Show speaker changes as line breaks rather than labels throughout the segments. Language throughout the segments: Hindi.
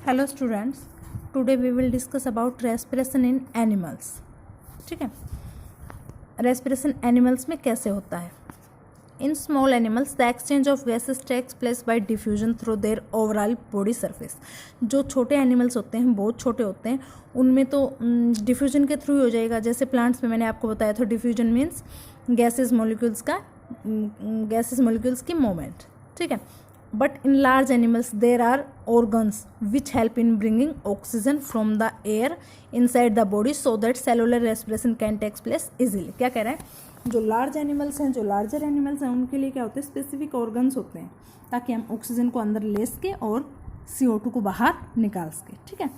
Hello students, today we will discuss about respiration in animals. ठीक है, रेस्पिरेशन एनिमल्स में कैसे होता है। In small animals the exchange of gases takes place by diffusion through their overall body surface. जो छोटे एनिमल्स होते हैं, बहुत छोटे होते हैं, उनमें तो डिफ्यूजन के थ्रू ही हो जाएगा। जैसे प्लांट्स में मैंने आपको बताया था, डिफ्यूजन मीन्स गैसेस मॉलिक्यूल्स की मूवमेंट। ठीक है, but in large animals there are organs which help in bringing oxygen from the air inside the body so that cellular respiration can take place easily। क्या कह रहा है, जो लार्जर एनिमल्स हैं उनके लिए क्या होते हैं, स्पेसिफिक ऑर्गन्स होते हैं ताकि हम ऑक्सीजन को अंदर ले सके और CO2 को बाहर निकाल सके। ठीक है,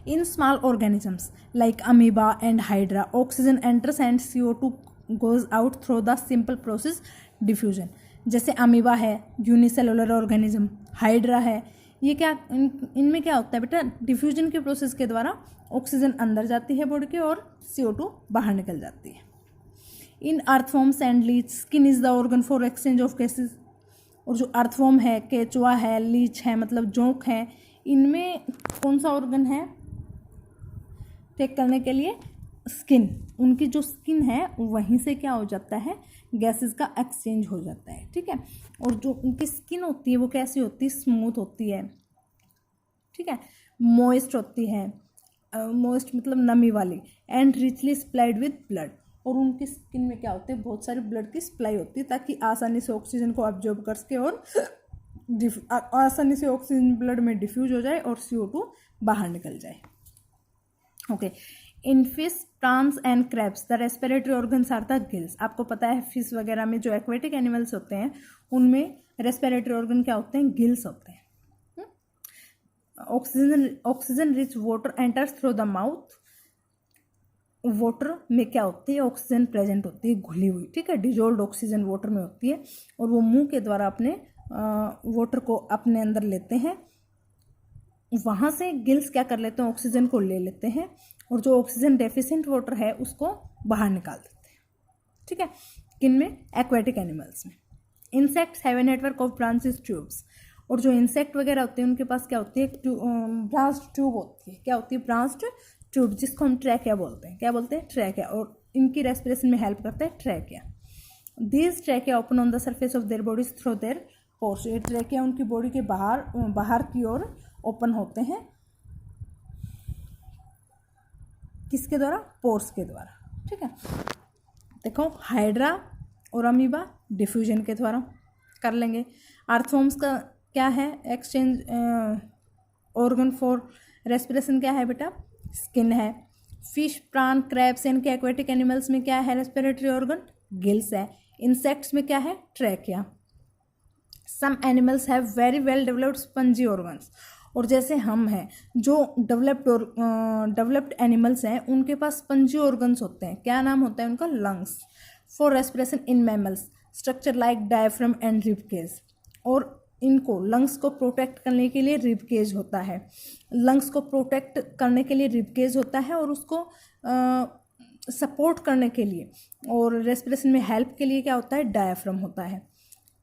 in small organisms like amoeba and hydra oxygen enters and CO2 goes out through the simple process diffusion। जैसे अमीबा है, यूनिसेलुलर ऑर्गेनिज्म, हाइड्रा है, ये क्या इनमें क्या होता है बेटा, डिफ्यूजन के प्रोसेस के द्वारा ऑक्सीजन अंदर जाती है बॉडी के और CO2 बाहर निकल जाती है। In earthworms and leech skin is the organ for exchange of gases. और जो अर्थवॉर्म है, केचुआ है, लीच है मतलब जोंक है, इनमें कौन सा ऑर्गन है टेक करने के लिए, स्किन। उनकी जो स्किन है वहीं से क्या हो जाता है, गैसेस का एक्सचेंज हो जाता है। ठीक है, और जो उनकी स्किन होती है वो कैसी होती है, स्मूथ होती है। ठीक है, मॉइस्ट होती है, मॉइस्ट मतलब नमी वाली, and richly supplied with blood. और उनकी स्किन में क्या होती है, बहुत सारी ब्लड की सप्लाई होती है ताकि आसानी से ऑक्सीजन को ऑब्जॉर्ब कर सके और आसानी से ऑक्सीजन ब्लड में डिफ्यूज हो जाए और CO2 बाहर निकल जाए। Okay, in fish, prawns and crabs the respiratory organs are the gills. आपको पता है फिश वगैरह में जो एक्वेटिक एनिमल्स होते हैं उनमें रेस्पिरेटरी ऑर्गन क्या होते हैं, गिल्स होते हैं। Oxygen rich water enters through the mouth. Water में क्या होती है, ऑक्सीजन प्रेजेंट होती है घुली हुई। ठीक है, डिजोल्व ऑक्सीजन वाटर में होती है और वो मुंह के द्वारा अपने वाटर को अपने अंदर लेते हैं। वहाँ से गिल्स क्या कर लेते हैं, ऑक्सीजन को ले लेते हैं और जो ऑक्सीजन डेफिशिएंट वाटर है उसको बाहर निकाल देते हैं। ठीक है, किन में, एक्वेटिक एनिमल्स में। Insects have a network of branches tubes. और जो इंसेक्ट वगैरह होते हैं उनके पास क्या होती है, ब्रांच्ड ट्यूब होती है। क्या होती है, ब्रांच्ड ट्यूब, जिसको हम ट्रैकिया बोलते हैं। क्या बोलते हैं, ट्रैकिया। और इनकी रेस्पिरेशन में हेल्प करता है trachea. These trachea open on the surface of their bodies through their pores. ये ट्रैकिया उनकी बॉडी के बाहर की ओर ओपन होते हैं, किसके द्वारा, पोर्स के द्वारा। ठीक है, देखो हाइड्रा और अमीबा डिफ्यूजन के द्वारा कर लेंगे। अर्थवॉर्म्स का क्या है, एक्सचेंज ऑर्गन फॉर रेस्पिरेशन क्या है बेटा, स्किन है। फिश, प्राण, क्रैब्स इनके एक्वेटिक एनिमल्स में क्या है रेस्पिरेटरी ऑर्गन, गिल्स है। इंसेक्ट्स में क्या है, trachea. Some animals have very well developed spongy organs. और जैसे हम हैं, जो डेवलप्ड एनिमल्स हैं उनके पास स्पंजी ऑर्गन्स होते हैं। क्या नाम होता है उनका, lungs. For respiration in mammals structure like diaphragm and rib cage. और इनको लंग्स को प्रोटेक्ट करने के लिए रिब केज होता है। लंग्स को प्रोटेक्ट करने के लिए रिब केज होता है और उसको सपोर्ट करने के लिए और रेस्पिरेशन में हेल्प के लिए क्या होता है, डायफ्राम होता है।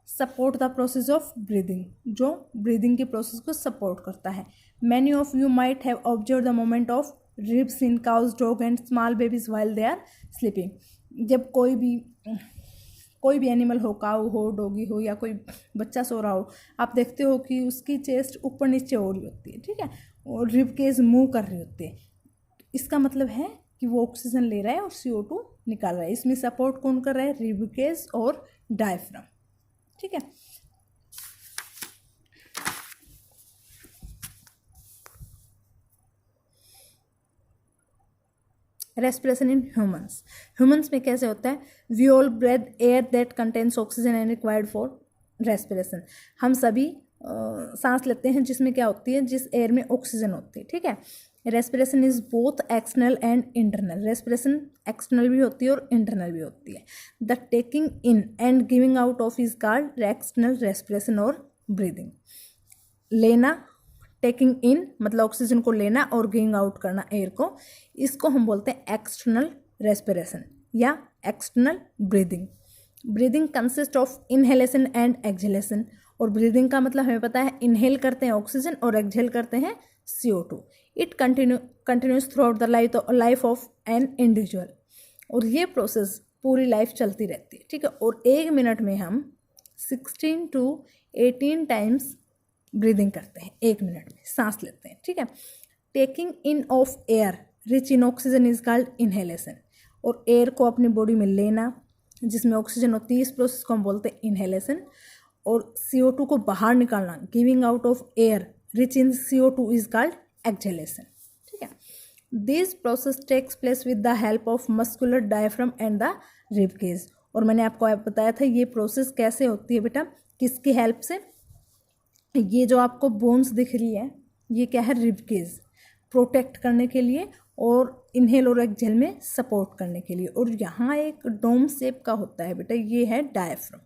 Support the process of breathing, जो ब्रीदिंग के प्रोसेस को सपोर्ट करता है। Many of you might have observe the moment of ribs in cows, dog and small babies while they are sleeping. जब कोई भी एनिमल हो, काऊ हो, डॉगी हो या कोई बच्चा सो रहा हो, आप देखते हो कि उसकी चेस्ट ऊपर नीचे हो रही होती है। ठीक है, और रिब केज मूव कर रही होती है। इसका मतलब है कि वो ऑक्सीजन ले रहा है और CO2 निकाल रहा है। इसमें सपोर्ट कौन कर रहा है, रिब केज और डायफ्राम। ठीक है, रेस्पिरेशन इन ह्यूमंस में कैसे होता है, we all breathe air that contains oxygen and required for respiration. हम सभी सांस लेते हैं जिसमें क्या होती है, जिस एयर में ऑक्सीजन होती है। ठीक है, respiration is both external and internal. Respiration external भी होती है और इंटरनल भी होती है। The taking in and giving out of is called external respiration और ब्रीदिंग। लेना, टेकिंग इन मतलब ऑक्सीजन को लेना और गिविंग आउट करना एयर को, इसको हम बोलते हैं एक्सटर्नल रेस्पिरेशन या external breathing. Breathing consist of inhalation and exhalation. और ब्रीदिंग का मतलब हमें पता है इनहेल करते हैं ऑक्सीजन और एक्सहेल करते हैं CO2। It continuous through out the life of an individual. और ये प्रोसेस पूरी लाइफ चलती रहती है, ठीक है। और 1 मिनट में हम 16 to 18 टाइम्स ब्रीदिंग करते हैं, 1 मिनट में सांस लेते हैं, ठीक है। Taking in of air rich in oxygen is called inhalation. और एयर को अपनी बॉडी में लेना जिसमें ऑक्सीजन होती है, इस प्रोसेस को हम बोलते हैं इनहेलेशन। और CO2 को बाहर निकालना, giving out of air rich in CO2 is called exhalation, ठीक है। This process takes place with the help of muscular diaphragm and the rib cage. और मैंने आपको बताया था ये प्रोसेस कैसे होती है बेटा, किसकी हेल्प से। ये जो आपको बोन्स दिख रही है ये क्या है, रिब केज, प्रोटेक्ट करने के लिए और इनहेल और एक्सहेल में सपोर्ट करने के लिए। और यहाँ एक डोम शेप का होता है बेटा, ये है डायफ्राम,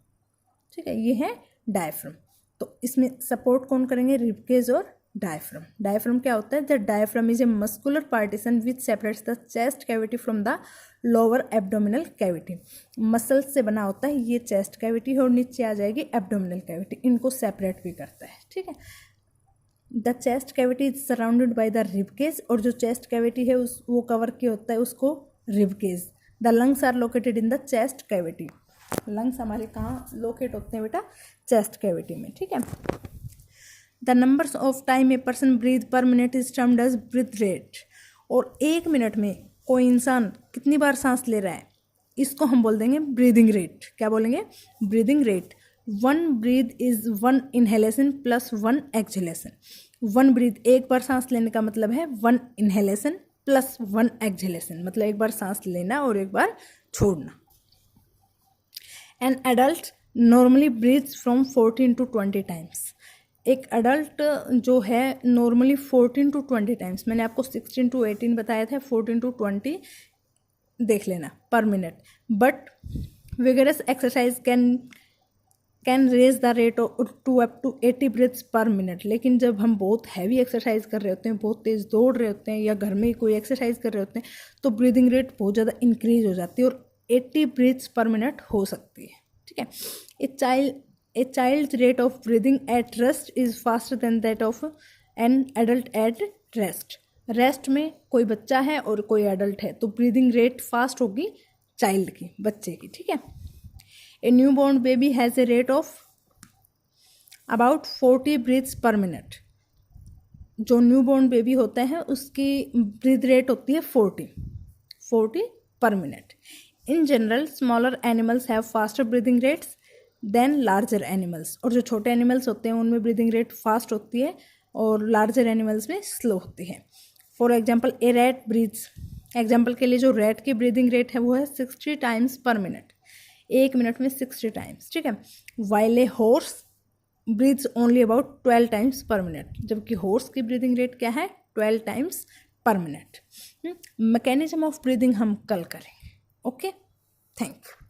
ठीक है, ये है डायफ्राम। तो इसमें सपोर्ट कौन करेंगे, रिब केज और डायफ्राम। डायफ्राम क्या होता है, the diaphragm is a muscular partition which separates the chest cavity from the lower abdominal cavity. Muscle से बना होता है, ये चेस्ट कैविटी है और नीचे आ जाएगी एब्डोमिनल कैविटी, इनको सेपरेट भी करता है, ठीक है। The chest cavity is surrounded by the rib cage. और जो चेस्ट कैविटी है वो कवर किया होता है उसको rib cage. The lungs are located in the chest cavity. Lungs हमारे कहाँ लोकेट होते हैं बेटा, चेस्ट कैविटी में, ठीक है। The numbers of time a person breathe per minute is termed as breath rate. और 1 मिनट में कोई इंसान कितनी बार सांस ले रहा है, इसको हम बोल देंगे ब्रीदिंग रेट। क्या बोलेंगे, breathing rate. 1 breath is 1 inhalation plus 1 exhalation. 1 breath, एक बार सांस लेने का मतलब है 1 इनहेलेशन प्लस 1 एक्सहेलेशन, मतलब एक बार सांस लेना और एक बार छोड़ना। An adult normally breathes from 14 to 20 times. एक एडल्ट जो है नॉर्मली 14 to 20 टाइम्स, मैंने आपको 16 to 18 बताया था, 14 to 20 देख लेना per minute. But vigorous exercise can raise the rate to up to 80 breaths per minute. लेकिन जब हम बहुत हैवी एक्सरसाइज कर रहे होते हैं, बहुत तेज़ दौड़ रहे होते हैं या घर में कोई एक्सरसाइज कर रहे होते हैं, तो ब्रीदिंग रेट बहुत ज़्यादा इंक्रीज हो जाती है और 80 ब्रीथ्स पर मिनट हो सकती है, ठीक है। A child's rate of breathing at rest is faster than that of an adult at rest. Rest में कोई बच्चा है और कोई एडल्ट है तो ब्रीदिंग रेट फास्ट होगी चाइल्ड की, बच्चे की, ठीक है। A new born baby has a rate of about 40 breaths per minute. जो न्यू बॉर्न बेबी होता है उसकी ब्रीथ रेट होती है 40 per minute. In general smaller animals have faster breathing rates than larger animals. और जो छोटे एनिमल्स होते हैं उनमें ब्रीदिंग रेट फास्ट होती है और लार्जर एनिमल्स में स्लो होती है। For example a rat breathes, example के लिए जो रैट की ब्रीदिंग रेट है वो है 60 टाइम्स पर मिनट, 1 मिनट में 60 टाइम्स, ठीक है। While a horse breathes only about 12 times per minute, जबकि हॉर्स की ब्रीदिंग रेट क्या है, 12 times per minute. Mechanism of breathing हम कल करेंगे। Okay, thank you.